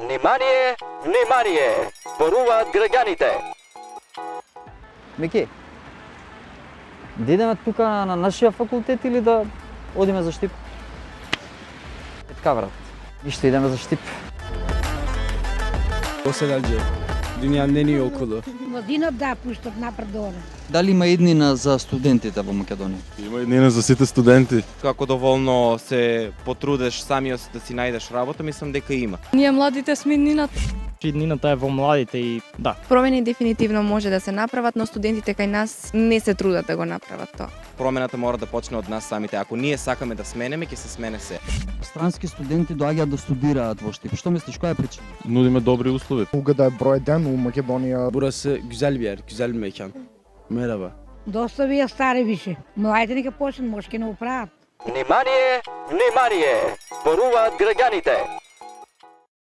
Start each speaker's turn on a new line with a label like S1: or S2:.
S1: Внимание, внимание! Зборуваат граѓаните.
S2: Меке, да идеме тука на нашия факултет или да одиме за Штип? Е така, брат. Ништо, идеме за Штип.
S3: Posedelce. Dünyanın en iyi okulu.
S4: Година да пуштат напред-долу.
S2: Дали има иднина за студентите во Македонија?
S5: Има иднина за сите студенти.
S6: Како доволно се потрудеш самиот да си најдеш работа, мислам дека има.
S7: Ние младите сме иднината.
S8: Иднината е во младите и да.
S9: Промени дефинитивно може да се направат, но студентите кај нас не се трудат да го направат тоа.
S6: Промената мора да почне од нас самите. Ако ние сакаме да сменеме, ќе се смене се.
S2: Странски студенти доаѓаат да студираат во Штип. Што мислиш, која е причина?
S5: Нудиме добри услови.
S10: Угада е брoj 1 u Makedonija.
S3: Burası güzel bir yer, güzel bir mekan. Merhaba.
S4: Доста вие стари више. Младите нека почнат, може ке не оправат.
S1: Внимание, внимание! Зборуваат граѓаните.